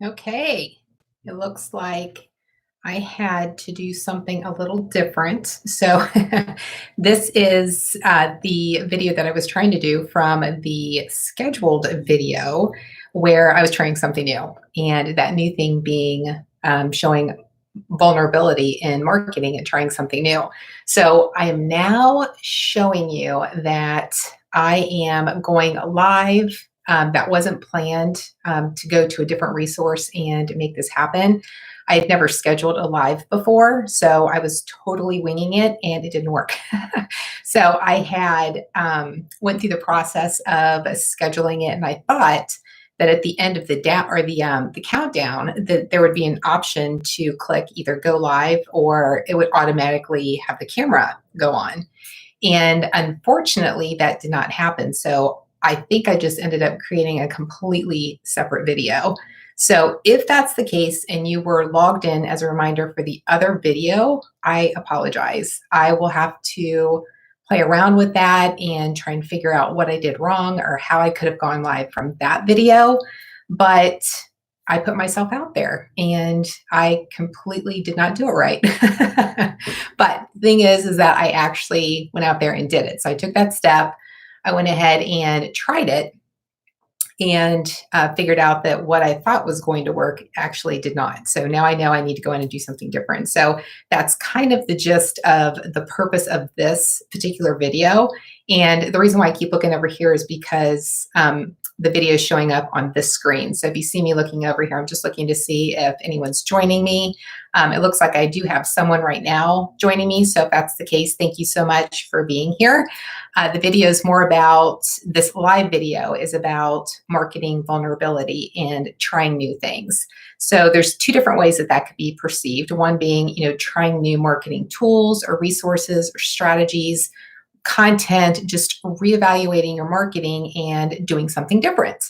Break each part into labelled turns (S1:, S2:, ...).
S1: Okay, it looks like I had to do something a little different. So, this is the video that I was trying to do from the scheduled video where I was trying something new. And that new thing being showing vulnerability in marketing and trying something new. So, I am now showing you that I am going live. That wasn't planned to go to a different resource and make this happen. I had never scheduled a live before, so I was totally winging it, and it didn't work. So I had went through the process of scheduling it, and I thought that at the end of the down or the countdown, that there would be an option to click either go live or it would automatically have the camera go on. And unfortunately, that did not happen. So I think I just ended up creating a completely separate video. So if that's the case and you were logged in as a reminder for the other video, I apologize. I will have to play around with that and try and figure out what I did wrong or how I could have gone live from that video. But I put myself out there and I completely did not do it right. But the thing is that I actually went out there and did it. So I took that step. I went ahead and tried it and figured out that what I thought was going to work actually did not. So now I know I need to go in and do something different. So that's kind of the gist of the purpose of this particular video. And the reason why I keep looking over here is because the video is showing up on this screen. So if you see me looking over here, I'm just looking to see if anyone's joining me. It looks like I do have someone right now joining me. So if that's the case, thank you so much for being here. The video is more about, this live video is about marketing vulnerability and trying new things. So there's two different ways that that could be perceived. One being, trying new marketing tools or resources or strategies, content, just reevaluating your marketing and doing something different.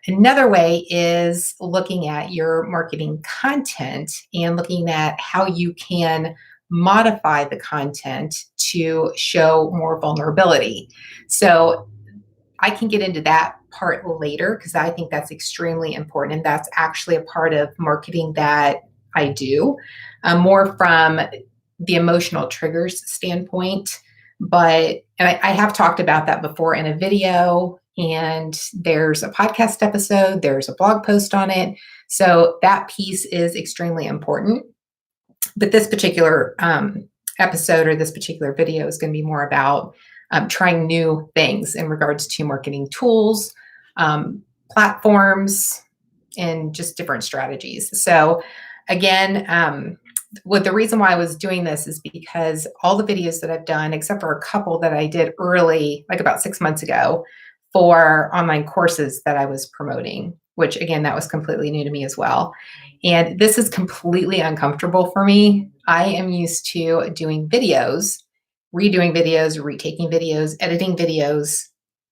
S1: Another way is looking at your marketing content and looking at how you can modify the content to show more vulnerability. So I can get into that part later because I think that's extremely important. And that's actually a part of marketing that I do, more from the emotional triggers standpoint. But I have talked about that before in a video, and there's a podcast episode, there's a blog post on it. So that piece is extremely important. But this particular episode or this particular video is going to be more about trying new things in regards to marketing tools, platforms, and just different strategies. So again, the reason why I was doing this is because all the videos that I've done, except for a couple that I did early, like about 6 months ago, for online courses that I was promoting, which again, that was completely new to me as well. And this is completely uncomfortable for me. I am used to doing videos, redoing videos, retaking videos, editing videos,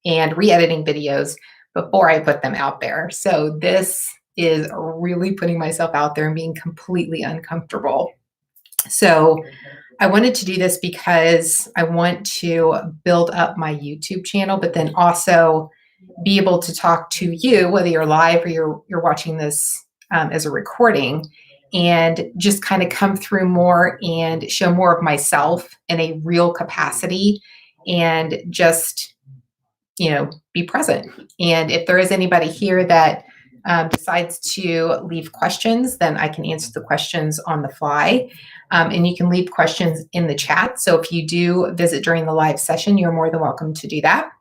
S1: and re-editing videos before I put them out there. So this is really putting myself out there and being completely uncomfortable. So I wanted to do this because I want to build up my YouTube channel, but then also be able to talk to you, whether you're live or you're watching this as a recording, and just kind of come through more and show more of myself in a real capacity and just, be present. And if there is anybody here that decides to leave questions, then I can answer the questions on the fly. And you can leave questions in the chat. So if you do visit during the live session, you're more than welcome to do that.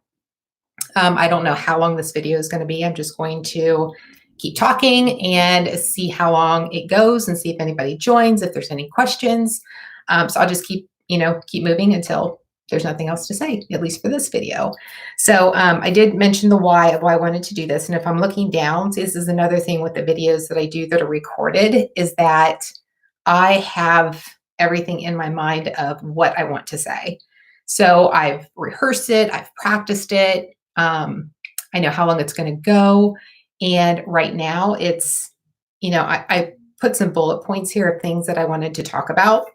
S1: I don't know how long this video is going to be. I'm just going to keep talking and see how long it goes and see if anybody joins, if there's any questions. So I'll just keep moving until there's nothing else to say, at least for this video. So I did mention the why of why I wanted to do this. And if I'm looking down, so this is another thing with the videos that I do that are recorded, is that I have everything in my mind of what I want to say. So I've rehearsed it, I've practiced it. I know how long it's going to go. And right now it's, I put some bullet points here of things that I wanted to talk about,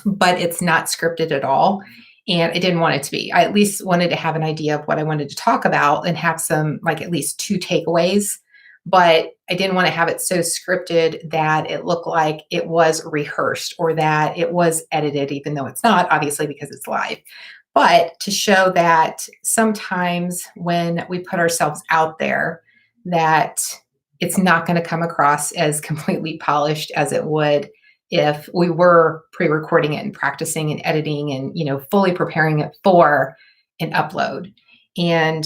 S1: but it's not scripted at all. And I didn't want it to be. I at least wanted to have an idea of what I wanted to talk about and have some, like, at least two takeaways but I didn't want to have it so scripted that it looked like it was rehearsed or that it was edited, even though it's not, obviously, because it's live. But to show that sometimes when we put ourselves out there, that it's not going to come across as completely polished as it would if we were pre-recording it and practicing and editing and fully preparing it for an upload. And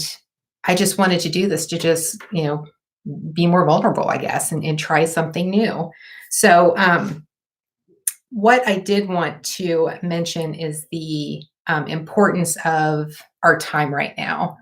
S1: I just wanted to do this to just be more vulnerable, I guess, and try something new. So what I did want to mention is the importance of our time right now.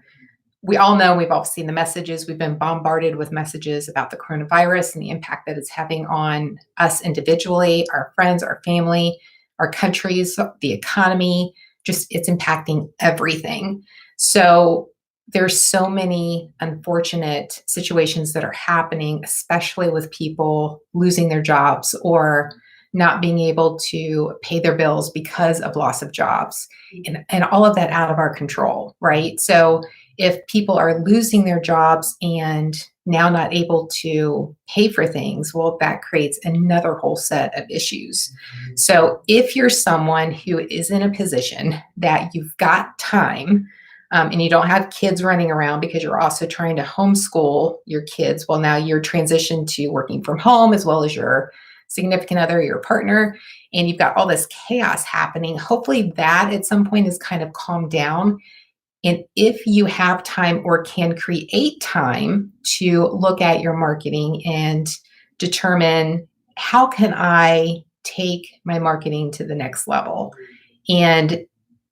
S1: We all know, we've all seen the messages. We've been bombarded with messages about the coronavirus and the impact that it's having on us individually, our friends, our family, our countries, the economy. Just it's impacting everything. So there's so many unfortunate situations that are happening, especially with people losing their jobs or not being able to pay their bills because of loss of jobs, and all of that out of our control, right? So if people are losing their jobs and now not able to pay for things, well, that creates another whole set of issues. So if you're someone who is in a position that you've got time, and you don't have kids running around because you're also trying to homeschool your kids, well, now you're transitioned to working from home as well as your significant other, your partner, and you've got all this chaos happening. Hopefully that at some point is kind of calmed down. And if you have time or can create time to look at your marketing and determine, how can I take my marketing to the next level and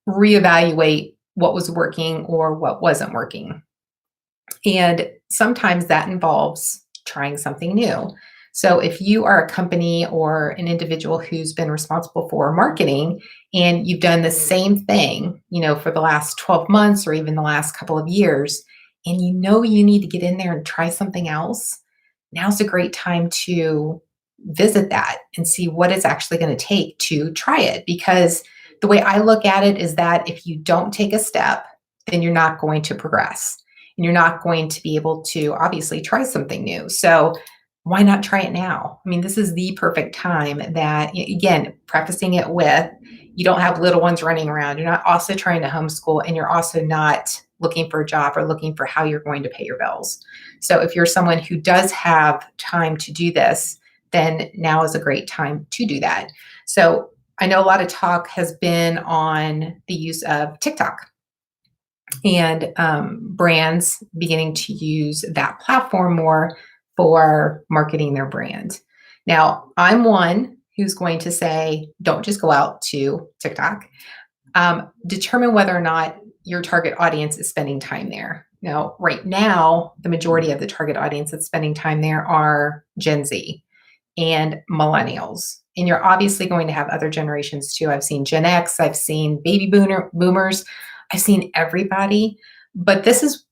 S1: reevaluate what was working or what wasn't working. And sometimes that involves trying something new. So if you are a company or an individual who's been responsible for marketing and you've done the same thing, for the last 12 months or even the last couple of years, and you need to get in there and try something else, now's a great time to visit that and see what it's actually going to take to try it. Because the way I look at it is that if you don't take a step, then you're not going to progress and you're not going to be able to obviously try something new. So why not try it now? I mean, this is the perfect time that, again, prefacing it with, you don't have little ones running around. You're not also trying to homeschool, and you're also not looking for a job or looking for how you're going to pay your bills. So if you're someone who does have time to do this, then now is a great time to do that. So I know a lot of talk has been on the use of TikTok and brands beginning to use that platform more for marketing their brand. Now, I'm one who's going to say, don't just go out to TikTok. Determine whether or not your target audience is spending time there. Now, right now, the majority of the target audience that's spending time there are Gen Z and millennials. And you're obviously going to have other generations too. I've seen Gen X, I've seen baby boomers, I've seen everybody. But this is,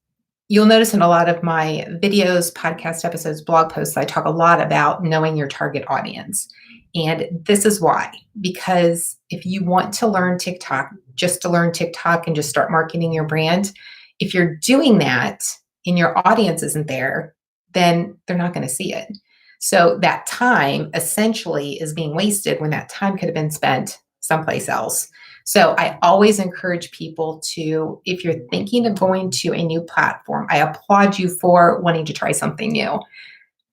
S1: you'll notice in a lot of my videos, podcast episodes, blog posts, I talk a lot about knowing your target audience. And this is why, because if you want to learn TikTok, just to learn TikTok and just start marketing your brand, if you're doing that and your audience isn't there, then they're not going to see it. So that time essentially is being wasted when that time could have been spent someplace else. So I always encourage people to, if you're thinking of going to a new platform, I applaud you for wanting to try something new,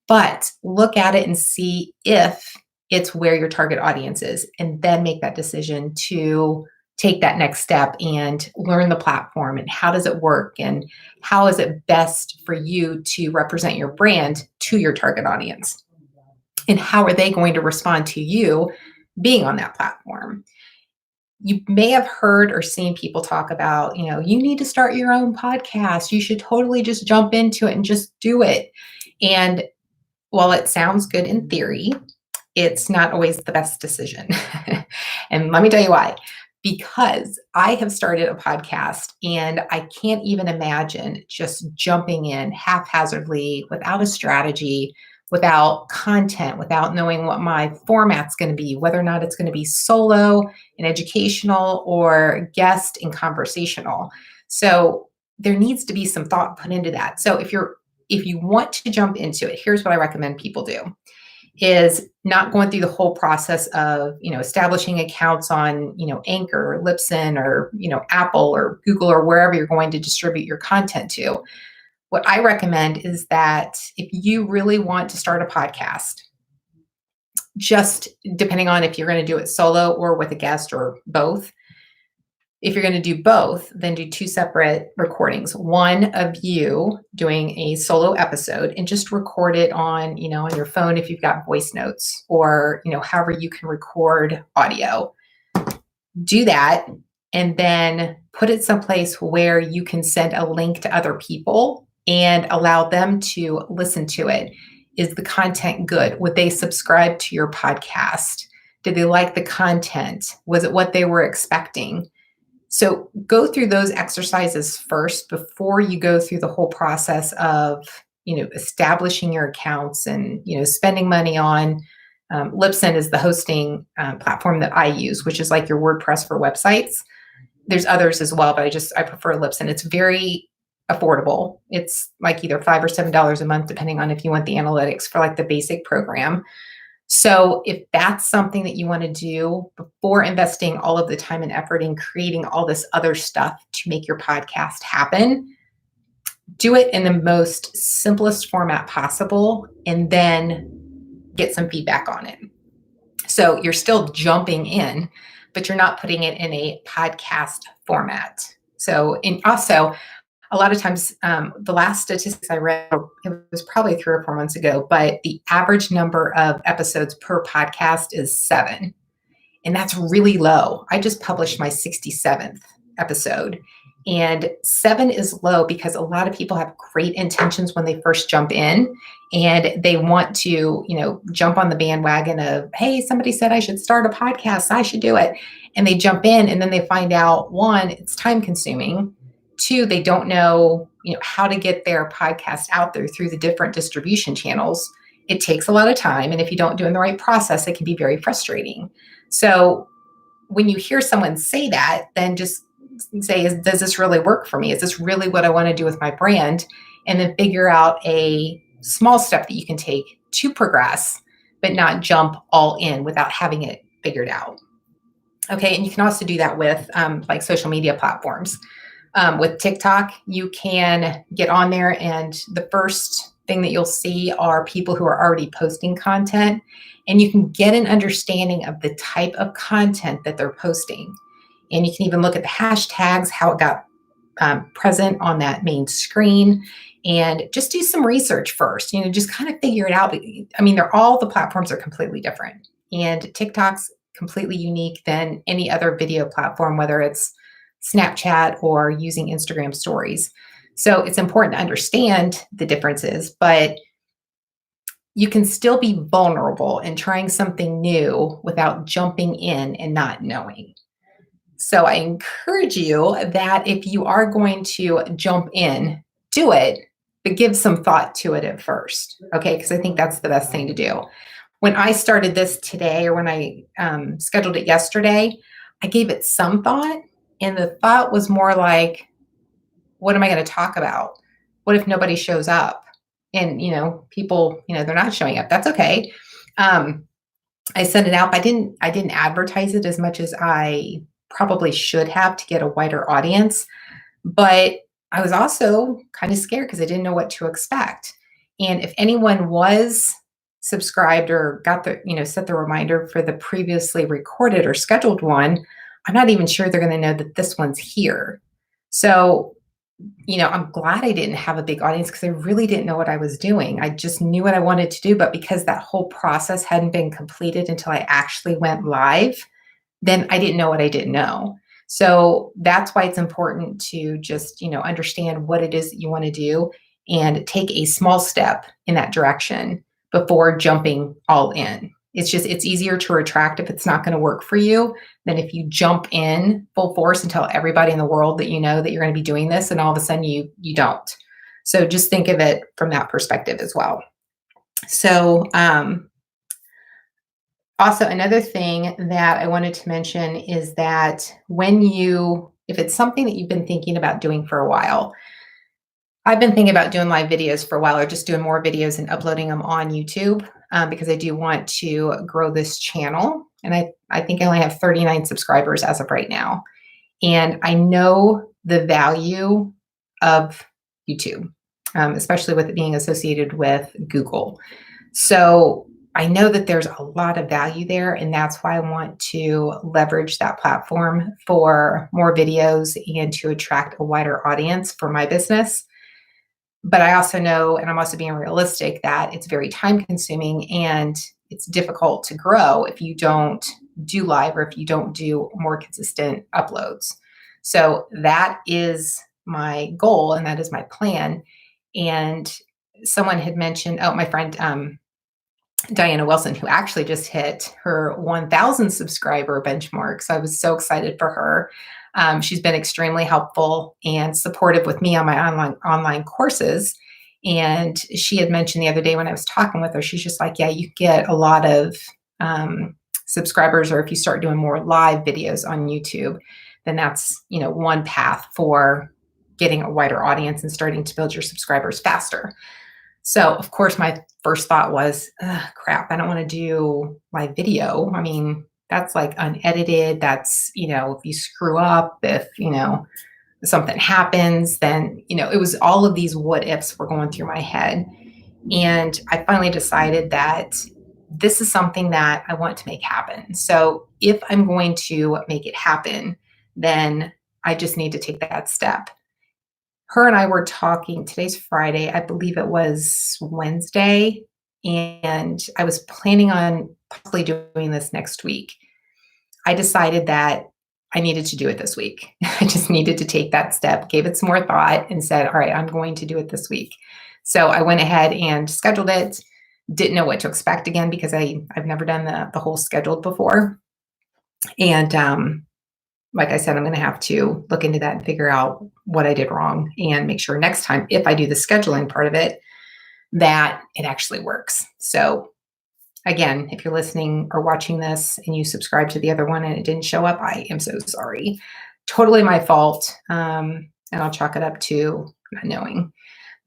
S1: but look at it and see if it's where your target audience is, and then make that decision to take that next step and learn the platform and how does it work and how is it best for you to represent your brand to your target audience, and how are they going to respond to you being on that platform. You may have heard or seen people talk about, you need to start your own podcast. You should totally just jump into it and just do it. And while it sounds good in theory, it's not always the best decision. And let me tell you why. Because I have started a podcast and I can't even imagine just jumping in haphazardly without a strategy, without content, without knowing what my format's going to be, whether or not it's going to be solo and educational or guest and conversational. So there needs to be some thought put into that. So if you're if you want to jump into it, here's what I recommend people do is not going through the whole process of, establishing accounts on, Anchor or Libsyn or, Apple or Google or wherever you're going to distribute your content to. What I recommend is that if you really want to start a podcast, just depending on if you're going to do it solo or with a guest or both, if you're going to do both, then do two separate recordings. One of you doing a solo episode and just record it on, on your phone if you've got voice notes or, however you can record audio. Do that and then put it someplace where you can send a link to other people and allow them to listen to it. Is the content good? Would they subscribe to your podcast? Did they like the content? Was it what they were expecting? So go through those exercises first before you go through the whole process of, establishing your accounts and, spending money on Libsyn is the hosting platform that I use, which is like your WordPress for websites. There's others as well, but I prefer Libsyn. It's very affordable. It's like either $5 or $7 a month, depending on if you want the analytics for like the basic program. So if that's something that you want to do before investing all of the time and effort in creating all this other stuff to make your podcast happen, do it in the most simplest format possible and then get some feedback on it. So you're still jumping in, but you're not putting it in a podcast format. So, and also, a lot of times, the last statistics I read, it was probably 3 or 4 months ago, but the average number of episodes per podcast is 7. And that's really low. I just published my 67th episode. And 7 is low because a lot of people have great intentions when they first jump in and they want to, jump on the bandwagon of, hey, somebody said I should start a podcast, I should do it. And they jump in and then they find out, 1, it's time consuming. 2, they don't know, how to get their podcast out there through the different distribution channels. It takes a lot of time. And if you don't do it in the right process, it can be very frustrating. So when you hear someone say that, then just say, does this really work for me? Is this really what I want to do with my brand? And then figure out a small step that you can take to progress, but not jump all in without having it figured out. Okay. And you can also do that with like social media platforms. With TikTok, you can get on there and the first thing that you'll see are people who are already posting content, and you can get an understanding of the type of content that they're posting. And you can even look at the hashtags, how it got present on that main screen, and just do some research first, just kind of figure it out. I mean, all the platforms are completely different, and TikTok's completely unique than any other video platform, whether it's Snapchat or using Instagram stories. So it's important to understand the differences, but you can still be vulnerable in trying something new without jumping in and not knowing. So I encourage you that if you are going to jump in, do it, but give some thought to it at first. Okay. Because I think that's the best thing to do. When I started this today, or when I scheduled it yesterday, I gave it some thought. And the thought was more like, what am I going to talk about? What if nobody shows up? And, people, they're not showing up. That's okay. I sent it out, but I didn't advertise it as much as I probably should have to get a wider audience. But I was also kind of scared because I didn't know what to expect. And if anyone was subscribed or got set the reminder for the previously recorded or scheduled one, I'm not even sure they're going to know that this one's here. So, I'm glad I didn't have a big audience because I really didn't know what I was doing. I just knew what I wanted to do, but because that whole process hadn't been completed until I actually went live, then I didn't know what I didn't know. So that's why it's important to just, understand what it is that you want to do and take a small step in that direction before jumping all in. It's easier to retract if it's not going to work for you than if you jump in full force and tell everybody in the world that that you're going to be doing this, and all of a sudden you don't. So just think of it from that perspective as well. So also another thing that I wanted to mention is that if it's something that you've been thinking about doing for a while, I've been thinking about doing live videos for a while, or just doing more videos and uploading them on YouTube, because I do want to grow this channel. And I think I only have 39 subscribers as of right now. And I know the value of YouTube, especially with it being associated with Google. So I know that there's a lot of value there, and that's why I want to leverage that platform for more videos and to attract a wider audience for my business. But I also know, and I'm also being realistic, that it's very time consuming and it's difficult to grow if you don't do live or if you don't do more consistent uploads. So that is my goal and that is my plan. And someone had mentioned, oh, my friend Diana Wilson, who actually just hit her 1,000 subscriber benchmark. So I was so excited for her. She's been extremely helpful and supportive with me on my online courses. And she had mentioned the other day when I was talking with her, she's just like, yeah, you get a lot of subscribers, or if you start doing more live videos on YouTube, then that's, one path for getting a wider audience and starting to build your subscribers faster. So, of course, my first thought was, crap, I don't want to do live video. I mean, that's like unedited. That's, if you screw up, if, something happens, then, it was all of these what ifs were going through my head. And I finally decided that this is something that I want to make happen. So if I'm going to make it happen, then I just need to take that step. Her and I were talking, today's Friday, I believe it was Wednesday, and I was planning on possibly doing this next week. I decided that I needed to do it this week. I just needed to take that step, gave it some more thought, and said, all right, I'm going to do it this week. So I went ahead and scheduled it. Didn't know what to expect again because I've never done the whole scheduled before. And like I said, I'm going to have to look into that and figure out what I did wrong and make sure next time, if I do the scheduling part of it, that it actually works. So again, if you're listening or watching this and you subscribe to the other one and it didn't show up, I am so sorry. Totally my fault. And I'll chalk it up to not knowing.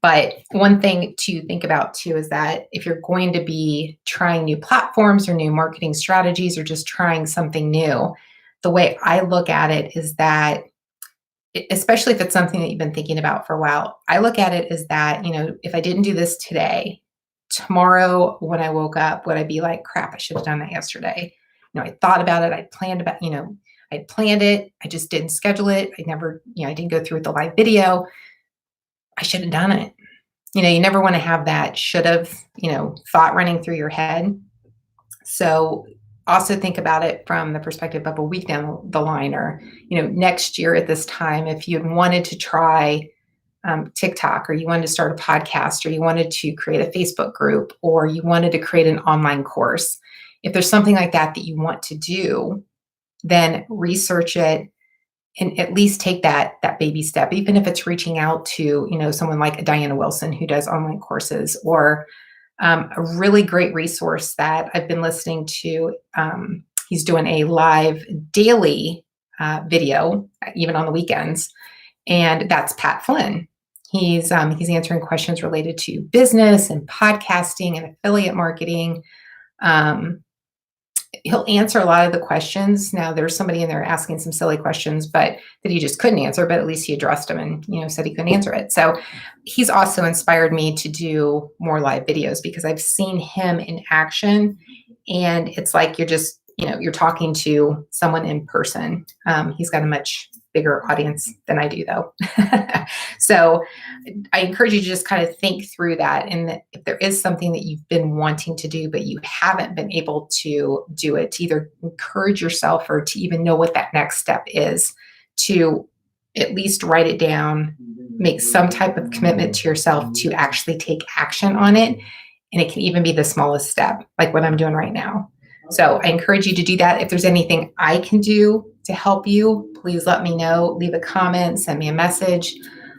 S1: But one thing to think about too is that if you're going to be trying new platforms or new marketing strategies or just trying something new, the way I look at it is that, especially if it's something that you've been thinking about for a while, I look at it as that, if I didn't do this today, tomorrow when I woke up, would I be like, crap, I should have done that yesterday. I thought about it. I planned it. I just didn't schedule it. I never, I didn't go through with the live video. I should have done it. You never want to have that should have, thought running through your head. So also think about it from the perspective of a week down the line, or, next year at this time, if you wanted to try TikTok, or you wanted to start a podcast, or you wanted to create a Facebook group, or you wanted to create an online course. If there's something like that you want to do, then research it and at least take that baby step, even if it's reaching out to, someone like Diana Wilson who does online courses, or a really great resource that I've been listening to. He's doing a live daily video, even on the weekends, and that's Pat Flynn. He's answering questions related to business and podcasting and affiliate marketing. He'll answer a lot of the questions. Now, there's somebody in there asking some silly questions, but that he just couldn't answer, but at least he addressed them and, said he couldn't answer it. So he's also inspired me to do more live videos because I've seen him in action, and it's like you're just, you're talking to someone in person. He's got a much bigger audience than I do, though. So I encourage you to just kind of think through that. And if there is something that you've been wanting to do, but you haven't been able to do it, to either encourage yourself or to even know what that next step is, to at least write it down, make some type of commitment to yourself to actually take action on it. And it can even be the smallest step, like what I'm doing right now. So I encourage you to do that. If there's anything I can do to help you, please let me know. Leave a comment, send me a message.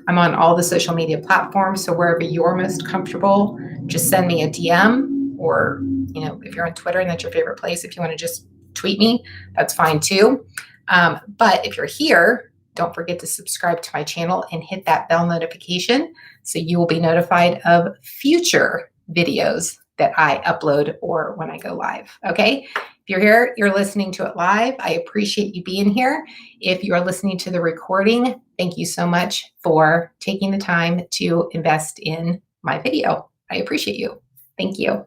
S1: I'm on all the social media platforms, so wherever you're most comfortable, just send me a DM, or, if you're on Twitter and that's your favorite place, if you want to just tweet me, that's fine too. But if you're here don't forget to subscribe to my channel and hit that bell notification so you will be notified of future videos that I upload or when I go live. Okay? If you're here, you're listening to it live, I appreciate you being here. If you are listening to the recording, thank you so much for taking the time to invest in my video. I appreciate you. Thank you.